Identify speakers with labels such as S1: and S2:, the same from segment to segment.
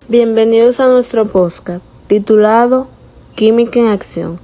S1: Bienvenidos a nuestro podcast titulado Química en Acción.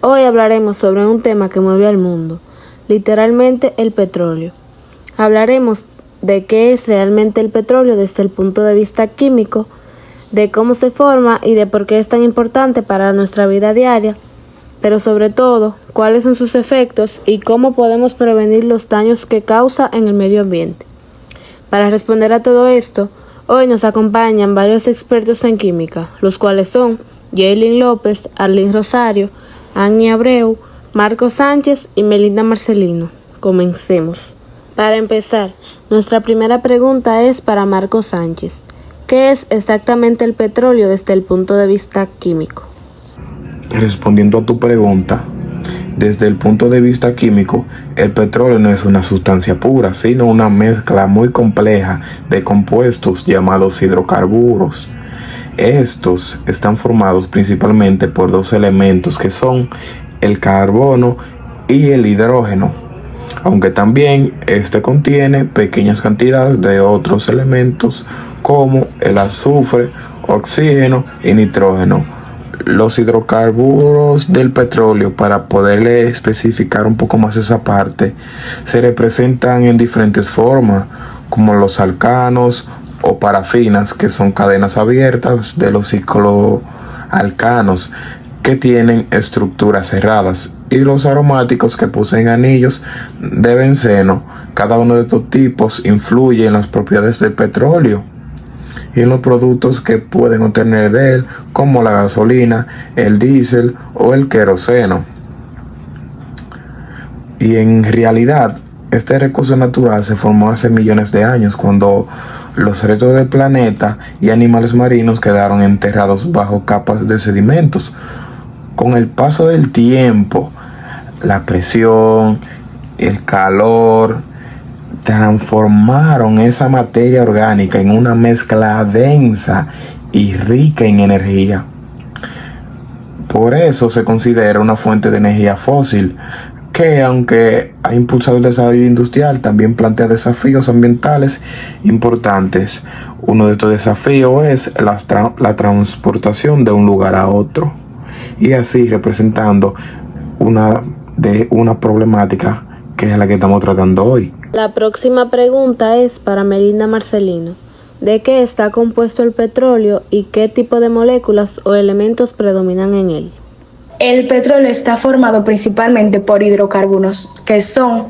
S1: Hoy hablaremos sobre un tema que mueve al mundo, literalmente el petróleo. Hablaremos de qué es realmente el petróleo desde el punto de vista químico, de cómo se forma y de por qué es tan importante para nuestra vida diaria, pero sobre todo, cuáles son sus efectos y cómo podemos prevenir los daños que causa en el medio ambiente. Para responder a todo esto, hoy nos acompañan varios expertos en química, los cuales son Yailin López, Arlene Rosario, Annie Abreu, Marco Sánchez y Melinda Marcelino. Comencemos. Para empezar, nuestra primera pregunta es para Marco Sánchez. ¿Qué es exactamente el petróleo desde el punto de vista químico?
S2: Respondiendo a tu pregunta, desde el punto de vista químico, el petróleo no es una sustancia pura, sino una mezcla muy compleja de compuestos llamados hidrocarburos. Estos están formados principalmente por dos elementos que son el carbono y el hidrógeno, aunque también este contiene pequeñas cantidades de otros elementos como el azufre, oxígeno y nitrógeno. Los hidrocarburos del petróleo, para poderle especificar un poco más esa parte, se representan en diferentes formas, como los alcanos o parafinas, que son cadenas abiertas de los cicloalcanos que tienen estructuras cerradas, y los aromáticos, que poseen anillos de benceno. Cada uno de estos tipos influye en las propiedades del petróleo y en los productos que pueden obtener de él, como la gasolina, el diésel o el queroseno. Y en realidad, este recurso natural se formó hace millones de años, cuando los restos del planeta y animales marinos quedaron enterrados bajo capas de sedimentos. Con el paso del tiempo, la presión, el calor, transformaron esa materia orgánica en una mezcla densa y rica en energía. Por eso se considera una fuente de energía fósil, que aunque ha impulsado el desarrollo industrial, también plantea desafíos ambientales importantes. Uno de estos desafíos es la transportación de un lugar a otro, y así representando una problemática que es la que estamos tratando hoy.
S1: La próxima pregunta es para Melinda Marcelino. ¿De qué está compuesto el petróleo y qué tipo de moléculas o elementos predominan en él?
S3: El petróleo está formado principalmente por hidrocarburos, que son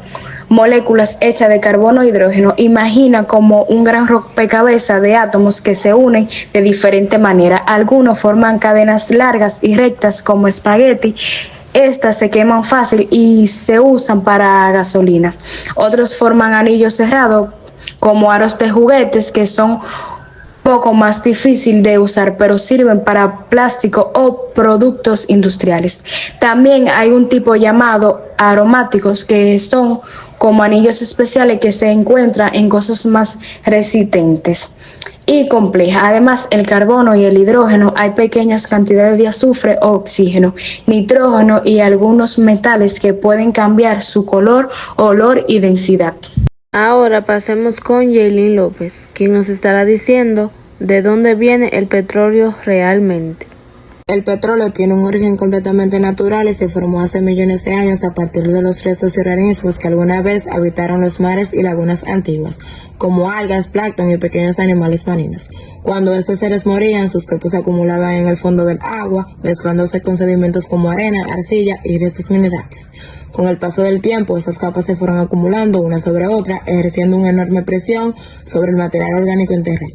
S3: moléculas hechas de carbono e hidrógeno. Imagina como un gran rompecabezas de átomos que se unen de diferente manera. Algunos forman cadenas largas y rectas como espagueti. Estas se queman fácil y se usan para gasolina. Otros forman anillos cerrados como aros de juguetes, que son poco más difícil de usar, pero sirven para plástico o productos industriales. También hay un tipo llamado aromáticos, que son como anillos especiales que se encuentran en cosas más resistentes y complejas. Además, el carbono y el hidrógeno, hay pequeñas cantidades de azufre o oxígeno, nitrógeno y algunos metales que pueden cambiar su color, olor y densidad.
S1: Ahora pasemos con Yailin López, quien nos estará diciendo de dónde viene el petróleo realmente.
S4: El petróleo tiene un origen completamente natural y se formó hace millones de años a partir de los restos de organismos que alguna vez habitaron los mares y lagunas antiguas, como algas, plancton y pequeños animales marinos. Cuando estos seres morían, sus cuerpos se acumulaban en el fondo del agua, mezclándose con sedimentos como arena, arcilla y restos minerales. Con el paso del tiempo, estas capas se fueron acumulando una sobre otra, ejerciendo una enorme presión sobre el material orgánico enterrado.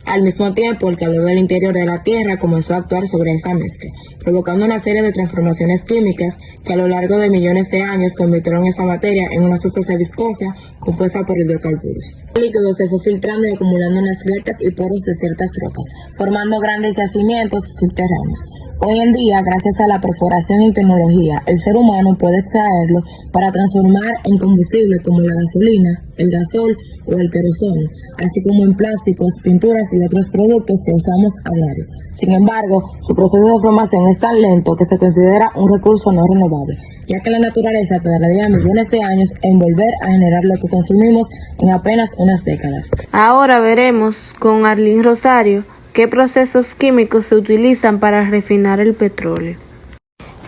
S4: Al mismo tiempo, el calor del interior de la Tierra comenzó a actuar sobre esa mezcla, provocando una serie de transformaciones químicas que a lo largo de millones de años convirtieron esa materia en una sustancia viscosa compuesta por hidrocarburos. El líquido se fue filtrando y acumulando en las grietas y poros de ciertas rocas, formando grandes yacimientos subterráneos. Hoy en día, gracias a la perforación y tecnología, el ser humano puede extraerlo para transformar en combustible como la gasolina, el gasol o el queroseno, así como en plásticos, pinturas y otros productos que usamos a diario. Sin embargo, su proceso de formación es tan lento que se considera un recurso no renovable, ya que la naturaleza tardaría millones de años en volver a generar lo que consumimos en apenas unas décadas.
S1: Ahora veremos con Arlene Rosario qué procesos químicos se utilizan para refinar el petróleo.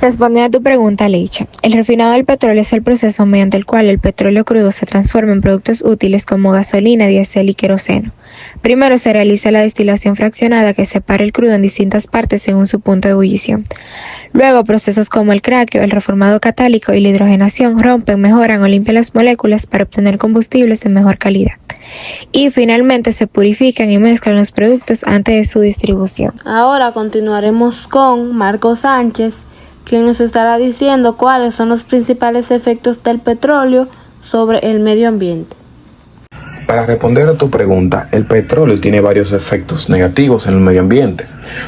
S5: Respondiendo a tu pregunta, Leicha, el refinado del petróleo es el proceso mediante el cual el petróleo crudo se transforma en productos útiles como gasolina, diésel y queroseno. Primero se realiza la destilación fraccionada que separa el crudo en distintas partes según su punto de ebullición. Luego, procesos como el craqueo, el reformado catálico y la hidrogenación rompen, mejoran o limpian las moléculas para obtener combustibles de mejor calidad. Y finalmente se purifican y mezclan los productos antes de su distribución.
S1: Ahora continuaremos con Marco Sánchez, quien nos estará diciendo cuáles son los principales efectos del petróleo sobre el medio ambiente.
S2: Para responder a tu pregunta, el petróleo tiene varios efectos negativos en el medio ambiente,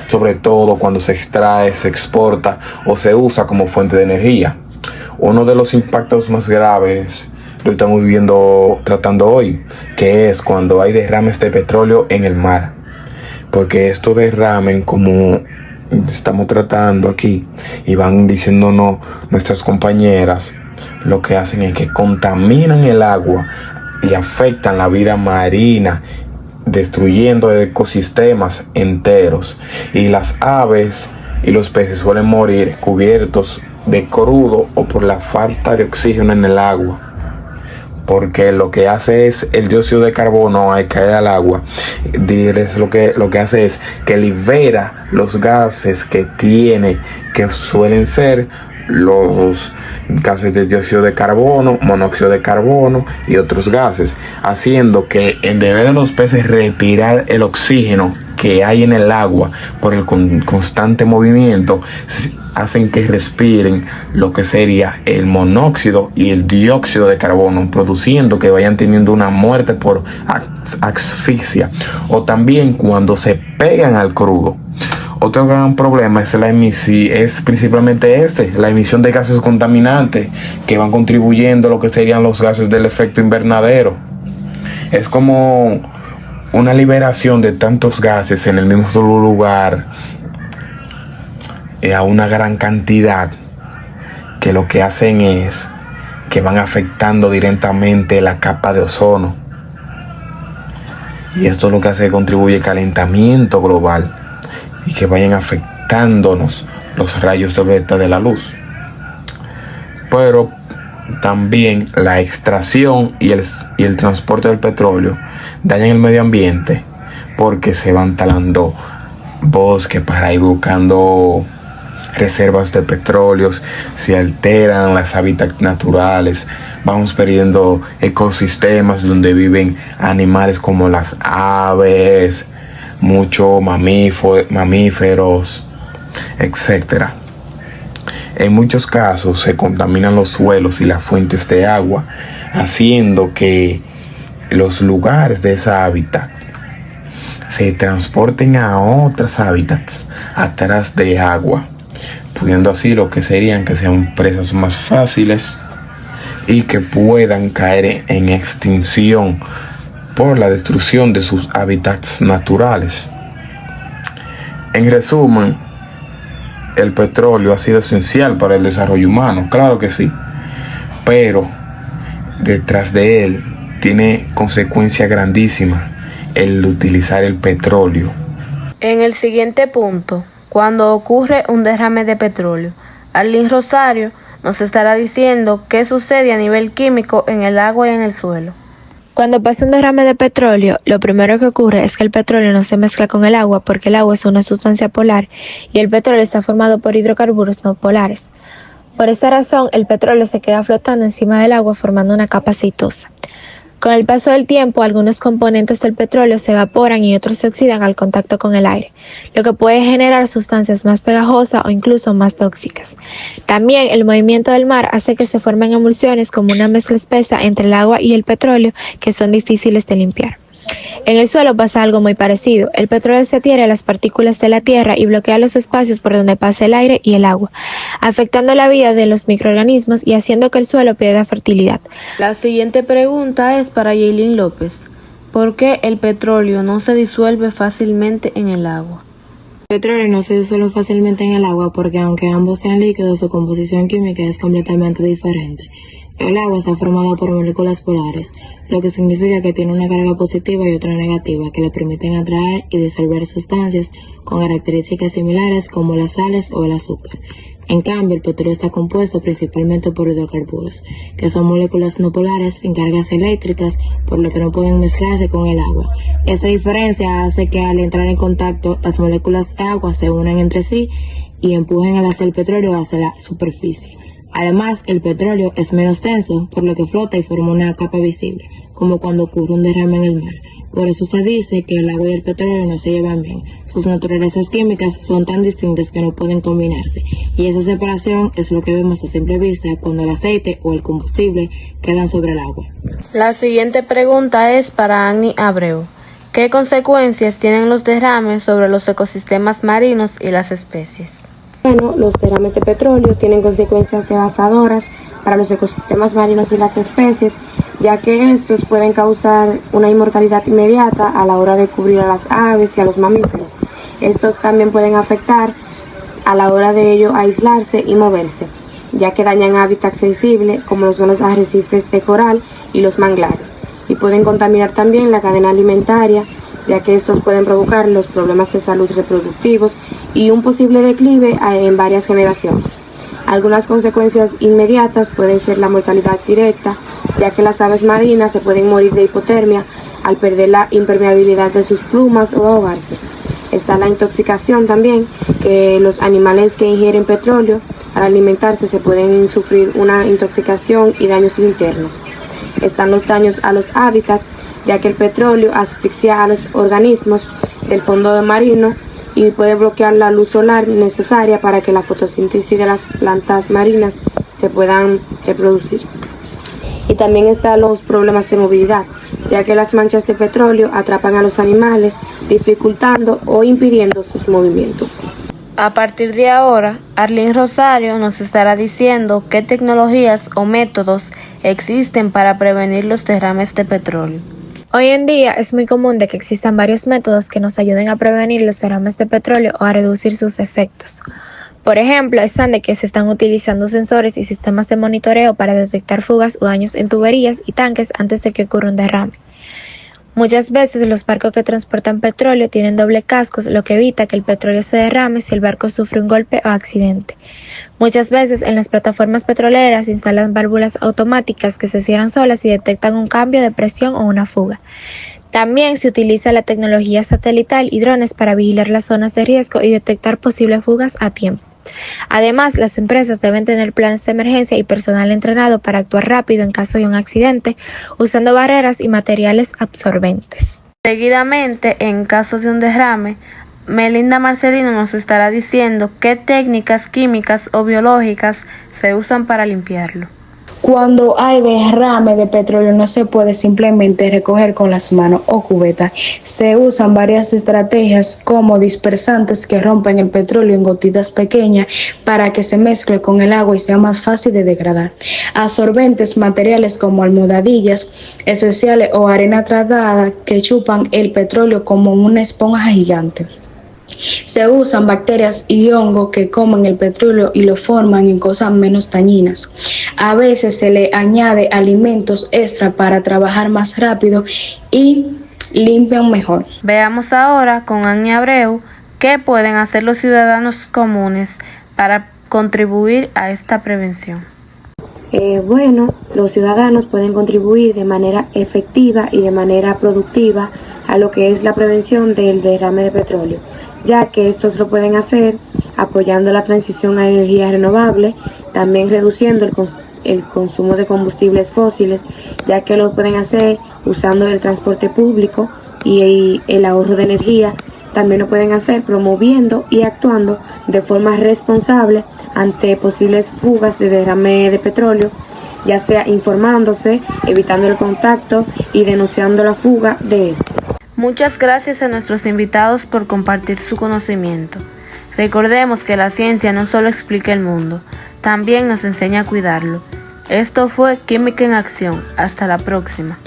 S2: sobre todo cuando se extrae, se exporta o se usa como fuente de energía. Uno de los impactos más graves lo estamos tratando hoy, que es cuando hay derrames de petróleo en el mar, porque estos derrames, como estamos tratando aquí y van diciéndonos nuestras compañeras, lo que hacen es que contaminan el agua y afectan la vida marina, destruyendo ecosistemas enteros, y las aves y los peces suelen morir cubiertos de crudo o por la falta de oxígeno en el agua, porque lo que hace es el dióxido de carbono al caer al agua, lo que hace es que libera los gases que suelen ser los gases de dióxido de carbono, monóxido de carbono y otros gases, haciendo que en vez de los peces respirar el oxígeno que hay en el agua por el constante movimiento, hacen que respiren lo que sería el monóxido y el dióxido de carbono, produciendo que vayan teniendo una muerte por asfixia, o también cuando se pegan al crudo. Otro gran problema es principalmente la emisión de gases contaminantes que van contribuyendo a lo que serían los gases del efecto invernadero. Es como una liberación de tantos gases en el mismo solo lugar, a una gran cantidad, que lo que hacen es que van afectando directamente la capa de ozono. Y esto es lo que hace que contribuye al calentamiento global y que vayan afectándonos los rayos de beta de la luz. Pero también la extracción y el transporte del petróleo dañan el medio ambiente, porque se van talando bosques para ir buscando reservas de petróleos, se alteran las hábitats naturales, vamos perdiendo ecosistemas donde viven animales como las aves, muchos mamíferos, etc. En muchos casos se contaminan los suelos y las fuentes de agua, haciendo que los lugares de esa hábitat se transporten a otros hábitats atrás de agua, pudiendo así lo que sean presas más fáciles y que puedan caer en extinción por la destrucción de sus hábitats naturales. En resumen, el petróleo ha sido esencial para el desarrollo humano, claro que sí, pero detrás de él tiene consecuencias grandísimas el utilizar el petróleo.
S1: En el siguiente punto, cuando ocurre un derrame de petróleo, Arlene Rosario nos estará diciendo qué sucede a nivel químico en el agua y en el suelo.
S5: Cuando pasa un derrame de petróleo, lo primero que ocurre es que el petróleo no se mezcla con el agua, porque el agua es una sustancia polar y el petróleo está formado por hidrocarburos no polares. Por esta razón, el petróleo se queda flotando encima del agua formando una capa aceitosa. Con el paso del tiempo, algunos componentes del petróleo se evaporan y otros se oxidan al contacto con el aire, lo que puede generar sustancias más pegajosas o incluso más tóxicas. También el movimiento del mar hace que se formen emulsiones como una mezcla espesa entre el agua y el petróleo que son difíciles de limpiar. En el suelo pasa algo muy parecido. El petróleo se adhiere a las partículas de la tierra y bloquea los espacios por donde pasa el aire y el agua, afectando la vida de los microorganismos y haciendo que el suelo pierda fertilidad.
S1: La siguiente pregunta es para Yailin López. ¿Por qué el petróleo no se disuelve fácilmente en el agua?
S4: El petróleo no se disuelve fácilmente en el agua porque aunque ambos sean líquidos, su composición química es completamente diferente. El agua está formada por moléculas polares, lo que significa que tiene una carga positiva y otra negativa que le permiten atraer y disolver sustancias con características similares como las sales o el azúcar. En cambio, el petróleo está compuesto principalmente por hidrocarburos, que son moléculas no polares en cargas eléctricas, por lo que no pueden mezclarse con el agua. Esta diferencia hace que al entrar en contacto, las moléculas de agua se unan entre sí y empujen al hacer el petróleo hacia la superficie. Además, el petróleo es menos denso, por lo que flota y forma una capa visible, como cuando ocurre un derrame en el mar. Por eso se dice que el agua y el petróleo no se llevan bien. Sus naturalezas químicas son tan distintas que no pueden combinarse, y esa separación es lo que vemos a simple vista cuando el aceite o el combustible quedan sobre el agua.
S1: La siguiente pregunta es para Agni Abreu. ¿Qué consecuencias tienen los derrames sobre los ecosistemas marinos y las especies?
S6: Bueno, los derrames de petróleo tienen consecuencias devastadoras para los ecosistemas marinos y las especies, ya que estos pueden causar una inmortalidad inmediata a la hora de cubrir a las aves y a los mamíferos. Estos también pueden afectar a la hora de ello aislarse y moverse, ya que dañan hábitats sensibles como son los arrecifes de coral y los manglares, y pueden contaminar también la cadena alimentaria, ya que estos pueden provocar los problemas de salud reproductivos y un posible declive en varias generaciones. Algunas consecuencias inmediatas pueden ser la mortalidad directa, ya que las aves marinas se pueden morir de hipotermia al perder la impermeabilidad de sus plumas o ahogarse. Está la intoxicación también, que los animales que ingieren petróleo al alimentarse se pueden sufrir una intoxicación y daños internos. Están los daños a los hábitats, ya que el petróleo asfixia a los organismos del fondo marino y puede bloquear la luz solar necesaria para que la fotosíntesis de las plantas marinas se puedan reproducir. Y también están los problemas de movilidad, ya que las manchas de petróleo atrapan a los animales, dificultando o impidiendo sus movimientos.
S1: A partir de ahora, Arlene Rosario nos estará diciendo qué tecnologías o métodos existen para prevenir los derrames de petróleo.
S5: Hoy en día es muy común de que existan varios métodos que nos ayuden a prevenir los derrames de petróleo o a reducir sus efectos. Por ejemplo, están de que se están utilizando sensores y sistemas de monitoreo para detectar fugas o daños en tuberías y tanques antes de que ocurra un derrame. Muchas veces los barcos que transportan petróleo tienen doble cascos, lo que evita que el petróleo se derrame si el barco sufre un golpe o accidente. Muchas veces en las plataformas petroleras se instalan válvulas automáticas que se cierran solas y detectan un cambio de presión o una fuga. También se utiliza la tecnología satelital y drones para vigilar las zonas de riesgo y detectar posibles fugas a tiempo. Además, las empresas deben tener planes de emergencia y personal entrenado para actuar rápido en caso de un accidente, usando barreras y materiales absorbentes.
S1: Seguidamente, en caso de un derrame, Melinda Marcelino nos estará diciendo qué técnicas químicas o biológicas se usan para limpiarlo.
S3: Cuando hay derrame de petróleo no se puede simplemente recoger con las manos o cubetas. Se usan varias estrategias como dispersantes que rompen el petróleo en gotitas pequeñas para que se mezcle con el agua y sea más fácil de degradar. Absorbentes, materiales como almohadillas especiales o arena tratada que chupan el petróleo como una esponja gigante. Se usan bacterias y hongos que comen el petróleo y lo forman en cosas menos dañinas. A veces se le añade alimentos extra para trabajar más rápido y limpian mejor.
S1: Veamos ahora con Agni Abreu qué pueden hacer los ciudadanos comunes para contribuir a esta prevención.
S6: Bueno, los ciudadanos pueden contribuir de manera efectiva y de manera productiva a lo que es la prevención del derrame de petróleo, ya que estos lo pueden hacer apoyando la transición a energías renovables, también reduciendo el consumo de combustibles fósiles, ya que lo pueden hacer usando el transporte público y el ahorro de energía. También lo pueden hacer promoviendo y actuando de forma responsable ante posibles fugas de derrame de petróleo, ya sea informándose, evitando el contacto y denunciando la fuga de este.
S1: Muchas gracias a nuestros invitados por compartir su conocimiento. Recordemos que la ciencia no solo explica el mundo, también nos enseña a cuidarlo. Esto fue Química en Acción. Hasta la próxima.